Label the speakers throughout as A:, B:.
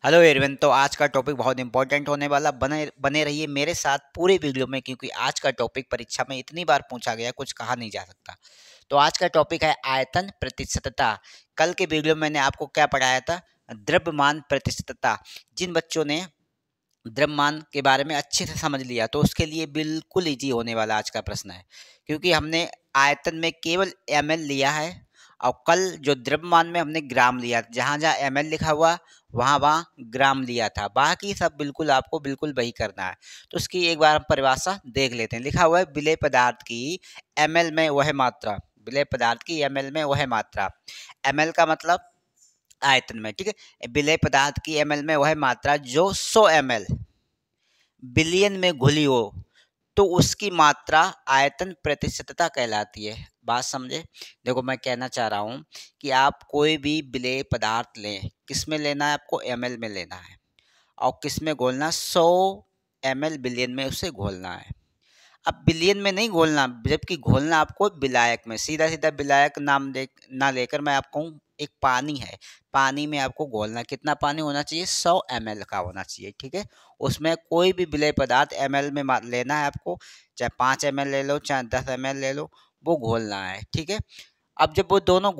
A: Hello everyone. तो आज का टॉपिक बहुत इंपॉर्टेंट होने वाला, बने बने रहिए मेरे साथ पूरे वीडियो में, क्योंकि आज का टॉपिक परीक्षा में इतनी बार पूछा गया कुछ कहा नहीं जा सकता। तो आज का टॉपिक है आयतन प्रतिशतता। कल के वीडियो में मैंने आपको क्या पढ़ाया था? द्रव्यमान प्रतिशतता। जिन बच्चों ने द्रव्यमान के बारे में अच्छे से समझ लिया तो उसके लिए बिल्कुल इजी होने वाला आज का प्रश्न है, क्योंकि हमने आयतन में केवल ml लिया है और कल जो द्रव्यमान में हमने ग्राम लिया, जहाँ जहाँ ml लिखा हुआ वहाँ वहाँ ग्राम लिया था। बाकी सब बिल्कुल आपको बिल्कुल वही करना है। तो उसकी एक बार हम परिभाषा देख लेते हैं। लिखा हुआ है विलेय पदार्थ की ml में वह मात्रा, विलेय पदार्थ की ml में वह मात्रा। ml का मतलब आयतन में, ठीक है। विलेय पदार्थ की ml में वह मात्रा जो 100 ml बिलियन में घुली हो तो उसकी मात्रा आयतन प्रतिशतता कहलाती है। बात समझे? देखो मैं कहना चाह रहा हूँ कि आप कोई भी विलेय पदार्थ लें, किस में लेना है आपको? ml में लेना है। और किस में घोलना? 100 ml बिलियन में उसे घोलना है। अब बिलियन में नहीं घोलना, जबकि घोलना आपको विलायक में। सीधा सीधा विलायक नाम ना लेकर मैं आपको एक पानी है, पानी में आपको घोलना। कितना पानी होना चाहिए? 100 ml का होना चाहिए, ठीक है। उसमें कोई भी विलेय पदार्थ ml में लेना है आपको, चाहे 5 ml ले लो चाहे 10 ml ले लो, वो घोलना है, ठीक है। अब जब वो दोनों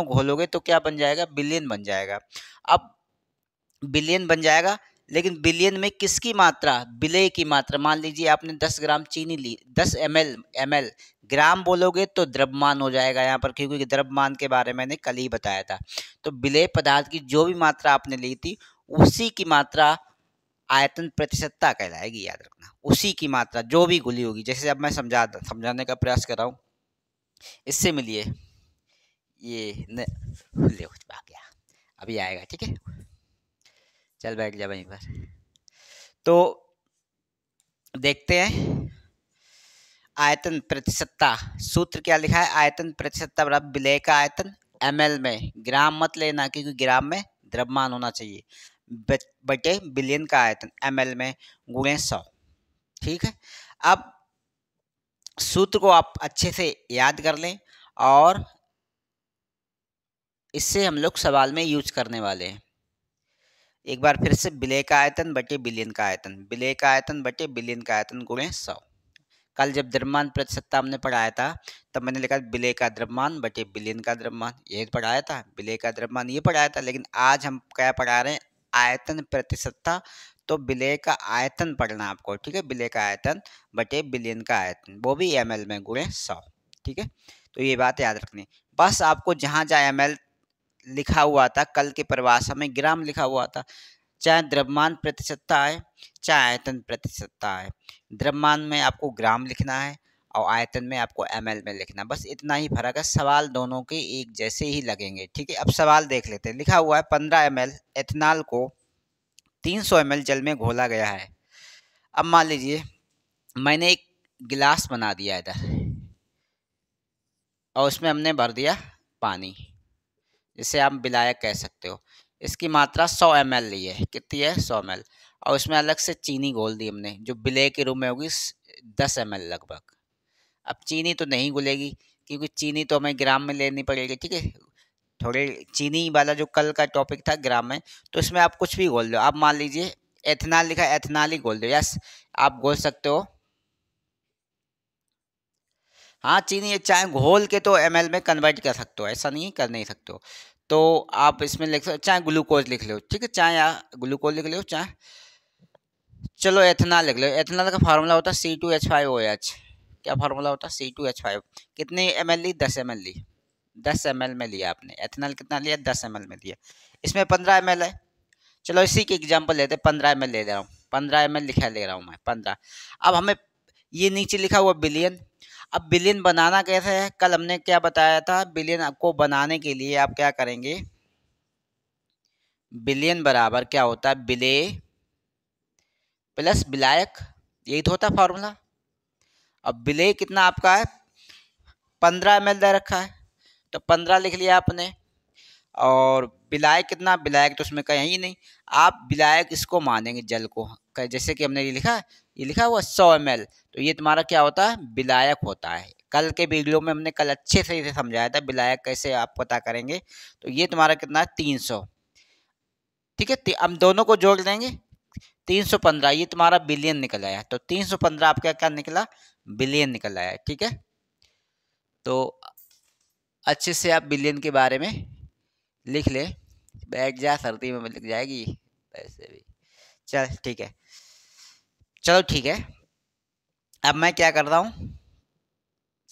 A: घोलोगे तो क्या बन जाएगा? बिलियन बन जाएगा। अब बिलियन बन जाएगा, लेकिन बिलियन में किसकी मात्रा? विलेय की मात्रा। मान लीजिए आपने 10 ग्राम चीनी ली, 10 ml ग्राम बोलोगे तो द्रव्यमान हो जाएगा यहाँ पर, क्योंकि द्रव्यमान के बारे में मैंने कल ही बताया था। तो विलेय पदार्थ की जो भी मात्रा आपने ली थी उसी की मात्रा आयतन प्रतिशतता कहलाएगी, याद रखना। उसी की मात्रा जो भी घुली होगी। जैसे अब मैं समझाने का प्रयास कर रहा हूँ, इससे मिलिए ये न ले आ गया, अभी आएगा, ठीक है। चल बैठ जा वहीं पर। तो देखते हैं आयतन प्रतिशतता। सूत्र क्या लिखा है? आयतन प्रतिशतता बराबर विलेय का आयतन ml में, ग्राम मत लेना क्योंकि ग्राम में द्रव्यमान होना चाहिए, बटे बिलियन का आयतन ml में गुणे 100, ठीक है। अब सूत्र को आप अच्छे से याद कर लें और इससे हम लोग सवाल में यूज करने वाले हैं। एक बार फिर से, विलेय का आयतन बटे बिलियन का आयतन, विलेय का आयतन बटे बिलियन का आयतन गुणे 100। कल जब द्रव्यमान प्रतिशतता हमने पढ़ाया था तब मैंने लिखा विलेय का द्रव्यमान बटे बिलियन का द्रव्यमान, ये पढ़ाया था। विलेय का द्रव्यमान ये पढ़ाया था, लेकिन आज हम क्या पढ़ा रहे हैं? आयतन प्रतिशतता। तो विलेय का आयतन पढ़ना आपको, ठीक है। विलेय का आयतन बटे बिलियन का आयतन, वो भी ml में गुणे 100, ठीक है। तो ये बात याद रखनी। बस आपको जहाँ जहाँ ml लिखा हुआ था कल के परिभाषा में ग्राम लिखा हुआ था, चाहे द्रव्यमान प्रतिशतता आए चाहे आयतन प्रतिशतता आए, द्रव्यमान में आपको ग्राम लिखना है और आयतन में आपको ml में लिखना है। बस इतना ही फर्क है। सवाल दोनों के एक जैसे ही लगेंगे, ठीक है। अब सवाल देख लेते हैं। लिखा हुआ है 15 ml एथेनॉल को 300 ml जल में घोला गया है। अब मान लीजिए मैंने एक गिलास बना दिया इधर और उसमें हमने भर दिया पानी, जिसे आप विलायक कह सकते हो। इसकी मात्रा 100 ml ली है। कितनी है? 100 ml। और उसमें अलग से चीनी घोल दी हमने, जो विलेय के रूप में होगी 10 ml लगभग। अब चीनी तो नहीं घुलेगी क्योंकि चीनी तो हमें ग्राम में लेनी पड़ेगी, ठीक है। थोड़े चीनी वाला जो कल का टॉपिक था ग्राम में, तो इसमें आप कुछ भी घोल दो। आप मान लीजिए एथेनॉल लिखा है, एथेनॉल ही घोल दो। यस, आप घोल सकते हो। हाँ, चीनी चाहे घोल के तो ml में कन्वर्ट कर सकते हो, ऐसा नहीं कर नहीं सकते हो। तो आप इसमें लिख सकते, चाहे ग्लूकोज लिख लो, ठीक है, चाहे या ग्लूकोज लिख लो, चाहे चलो एथेनॉल लिख लो। एथेनॉल का फार्मूला होता है C2H5OH। क्या फार्मूला होता है? C2H5। कितनी ml ली? 10 ml ली। 10 ml में लिया आपने एथेनॉल। कितना लिया? 10 ml में लिया। इसमें 15 ml है। चलो इसी के एग्जाम्पल लेते हैं। 15 ml ले रहा हूँ, 15 ml लिखा ले रहा हूँ मैं 15। अब हमें ये नीचे लिखा हुआ बिलियन। अब बिलियन बनाना कैसे है? कल हमने क्या बताया था? बिलियन आपको बनाने के लिए आप क्या करेंगे? बिलियन बराबर क्या होता है? विलेय प्लस विलायक, यही तो होता है फॉर्मूला। अब विलेय कितना आपका है? 15 ml दे रखा है, तो 15 लिख लिया आपने। और विलायक कितना? विलायक तो उसमें कहीं ही नहीं। आप विलायक इसको मानेंगे, जल को। जैसे कि हमने ये लिखा है, ये लिखा हुआ 100 ml, तो ये तुम्हारा क्या होता है? विलायक होता है। कल के वीडियो में हमने कल अच्छे से इसे समझाया था विलायक कैसे आप पता करेंगे। तो ये तुम्हारा कितना है? 300। ठीक है, हम दोनों को जोड़ देंगे 315, ये तुम्हारा बिलियन निकल आया। तो 315 आपका क्या निकला, बिलियन निकल आया। ठीक है, तो अच्छे से आप बिलियन के बारे में लिख ले, बैठ जा, सर्दी में लिख जाएगी वैसे भी। चल ठीक है, चलो ठीक है। अब मैं क्या कर रहा हूँ,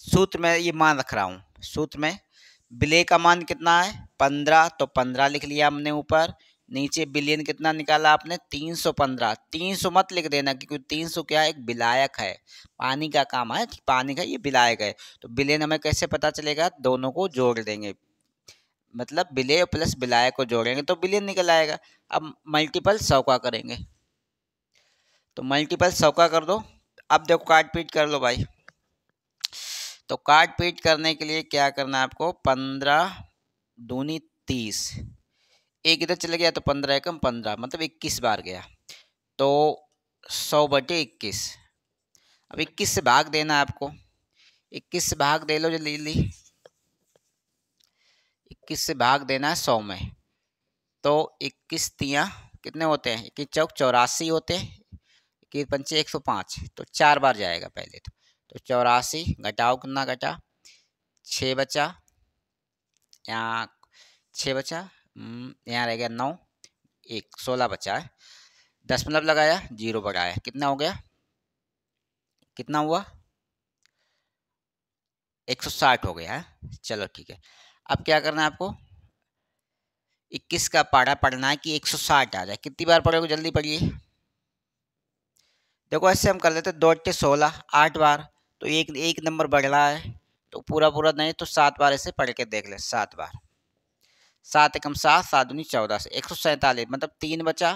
A: सूत्र में ये मान रख रहा हूँ। सूत्र में बिले का मान कितना है 15, तो 15 लिख लिया हमने ऊपर। नीचे बिलियन कितना निकाला आपने 315। 300 मत लिख देना क्योंकि 300 क्या है, एक विलायक है, पानी का काम है, पानी का ये विलायक है। तो बिलियन हमें कैसे पता चलेगा, दोनों को जोड़ देंगे, मतलब विलेय प्लस विलायक को जोड़ेंगे तो बिलियन निकल आएगा। अब मल्टीपल 100 का करेंगे, तो मल्टीपल 100 का कर दो। अब देखो काट पीट कर लो भाई। तो काट पीट करने के लिए क्या करना है आपको, 15 दूनी 30, एक इधर चले गया तो 15 एकम 15, मतलब 21 बार गया। तो 100/21, अब 21 से भाग देना है आपको। 21 से भाग दे लो जल्दी जल्दी, 21 से भाग देना है 100 में। तो 21 तियाँ कितने होते हैं, 21 चौक 84 होते हैं, 21 पंचे 105, तो 4 बार जाएगा पहले तो 84 घटाओ कितना घटा, 6 बचा, यहाँ 6 बचा, यहाँ रह गया 9, 1 16 बचा है, दशमलव लगाया, 0 बढ़ाया, कितना हो गया, कितना हुआ 160 हो गया है। चलो ठीक है, अब क्या करना है आपको, 21 का पारा पढ़ना है कि 160 आ जाए। कितनी बार पढ़ोगे, जल्दी पढ़िए। देखो ऐसे हम कर लेते, 2 8 16, 8 बार, तो एक एक नंबर बढ़ रहा है, तो पूरा पूरा नहीं तो 7 बार ऐसे पढ़ के देख ले, 7 बार, 7 एकम 7, 7 दूनी 14 से 147, मतलब 3 बचा,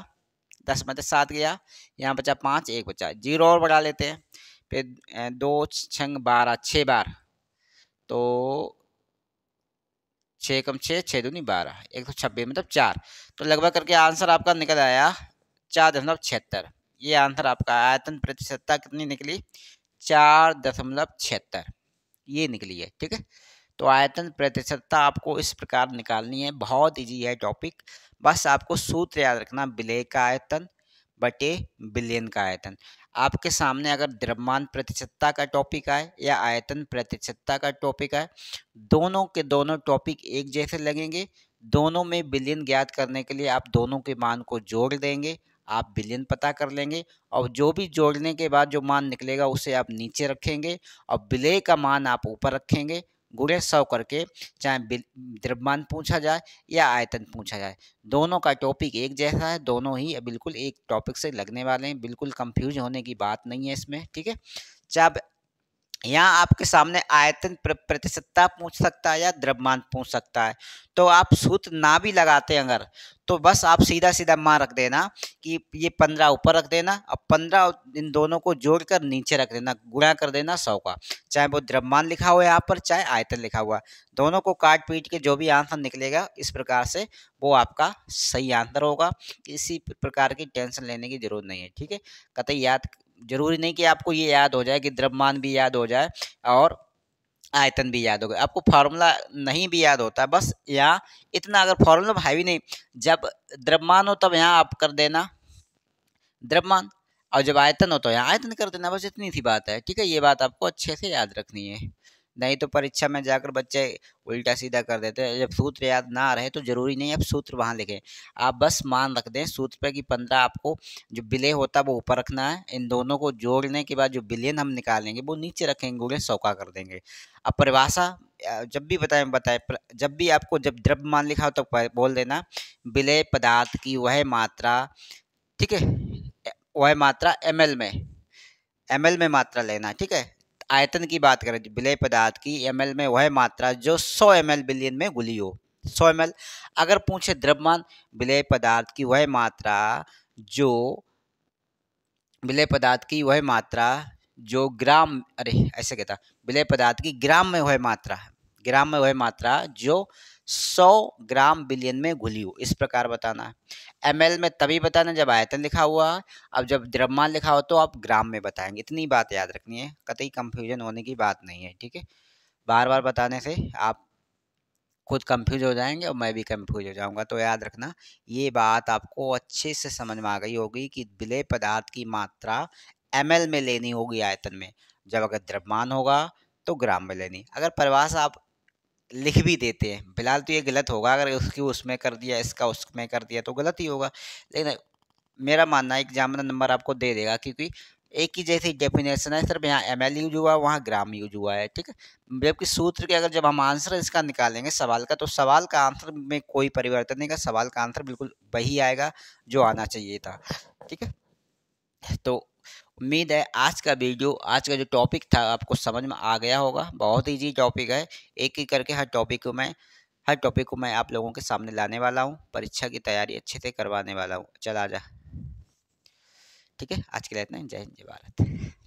A: 10 में से 7 गया, यहाँ बचा 5, 1 बचा, 0 और बढ़ा लेते हैं। फिर 2 6 12, 6 बार, तो 6 एकम 6, 6 दूनी 12, 126, मतलब 4। तो लगभग करके आंसर आपका निकल आया 4.76। ये आंसर आपका आयतन प्रतिशतता कितनी निकली, 4.76 ये निकली है। ठीक है, तो आयतन प्रतिशतता आपको इस प्रकार निकालनी है, बहुत इजी है टॉपिक। बस आपको सूत्र याद रखना, विलेय का आयतन बटे बिलियन का आयतन। आपके सामने अगर द्रव्यमान प्रतिशतता का टॉपिक आए या आयतन प्रतिशतता का टॉपिक आए, दोनों के दोनों टॉपिक एक जैसे लगेंगे। दोनों में बिलियन ज्ञात करने के लिए आप दोनों के मान को जोड़ देंगे, आप बिलियन पता कर लेंगे, और जो भी जोड़ने के बाद जो मान निकलेगा उसे आप नीचे रखेंगे और विलेय का मान आप ऊपर रखेंगे, गुणे 100 करके, चाहे द्रव्यमान पूछा जाए या आयतन पूछा जाए, दोनों का टॉपिक एक जैसा है, दोनों ही बिल्कुल एक टॉपिक से लगने वाले हैं, बिल्कुल कंफ्यूज होने की बात नहीं है इसमें। ठीक है, जब यहाँ आपके सामने आयतन प्रतिशतता पूछ सकता है या द्रव्यमान पूछ सकता है, तो आप सूत्र ना भी लगाते हैं अगर, तो बस आप सीधा सीधा मान रख देना कि ये 15 ऊपर रख देना, अब 15 इन दोनों को जोड़कर नीचे रख देना, गुणा कर देना 100 का, चाहे वो द्रव्यमान लिखा हुआ है यहाँ पर चाहे आयतन लिखा हुआ, दोनों को काट पीट के जो भी आंसर निकलेगा इस प्रकार से वो आपका सही आंसर होगा। किसी प्रकार की टेंशन लेने की जरूरत नहीं है। ठीक है, कतई याद, जरूरी नहीं कि आपको ये याद हो जाए कि द्रव्यमान भी याद हो जाए और आयतन भी याद हो गया, आपको फार्मूला नहीं भी याद होता, बस यहाँ इतना, अगर फार्मूला है भी नहीं, जब द्रव्यमान हो तब यहाँ आप कर देना द्रव्यमान, और जब आयतन हो तो यहाँ आयतन कर देना, बस इतनी सी बात है। ठीक है, ये बात आपको अच्छे से याद रखनी है, नहीं तो परीक्षा में जाकर बच्चे उल्टा सीधा कर देते हैं। जब सूत्र याद ना रहे तो जरूरी नहीं आप सूत्र वहाँ लिखें, आप बस मान रख दें सूत्र पे कि 15 आपको जो विलेय होता है वो ऊपर रखना है, इन दोनों को जोड़ने के बाद जो बिलियन हम निकालेंगे वो नीचे रखेंगे, गुणे 100 का कर देंगे। अब परिभाषा जब भी बताएं जब भी आपको जब द्रव्यमान लिखा हो तो बोल देना विलेय पदार्थ की वह मात्रा, ठीक है, वह मात्रा एमएल में मात्रा लेना। ठीक है, आयतन की बात करें, विलेय पदार्थ की एमएल में वह मात्रा जो 100 एमएल बिलियन में घुली हो, 100 एमएल। अगर पूछे द्रव्यमान, विलेय पदार्थ की वह मात्रा जो विलेय पदार्थ की वह मात्रा जो ग्राम, अरे ऐसे कहता, विलेय पदार्थ की ग्राम में वह मात्रा, ग्राम में वह मात्रा जो 100 ग्राम बिलियन में घुली हो, इस प्रकार बताना है। एमएल में तभी बताना जब आयतन लिखा हुआ है, अब जब द्रव्यमान लिखा हो तो आप ग्राम में बताएंगे, इतनी बात याद रखनी है, कतई कंफ्यूजन होने की बात नहीं है। ठीक है, बार बार बताने से आप खुद कंफ्यूज हो जाएंगे और मैं भी कंफ्यूज हो जाऊंगा। तो याद रखना, ये बात आपको अच्छे से समझ में आ गई होगी कि विलेय पदार्थ की मात्रा ml में लेनी होगी आयतन में, जब अगर द्रव्यमान होगा तो ग्राम में लेनी। अगर परिभाषा आप लिख भी देते हैं, फिलहाल तो ये गलत होगा, अगर उसकी उसमें कर दिया इसका उसमें कर दिया तो गलत ही होगा, लेकिन मेरा मानना है एग्जामिनर नंबर आपको दे देगा, क्योंकि एक ही जैसी डेफिनेशन है, सिर्फ यहाँ ml यूज हुआ, वहाँ ग्राम यूज हुआ है, ठीक है। जबकि सूत्र के अगर जब हम आंसर इसका निकालेंगे सवाल का, तो सवाल का आंसर में कोई परिवर्तन नहीं का, सवाल का आंसर बिल्कुल वही आएगा जो आना चाहिए था, ठीक है। तो उम्मीद है आज का वीडियो, आज का जो टॉपिक था आपको समझ में आ गया होगा। बहुत ईजी टॉपिक है, एक एक करके हर टॉपिक को मैं आप लोगों के सामने लाने वाला हूँ, परीक्षा की तैयारी अच्छे से करवाने वाला हूँ। चल आजा, ठीक है। आज के लिए इतना ही। जय हिंद, जय भारत।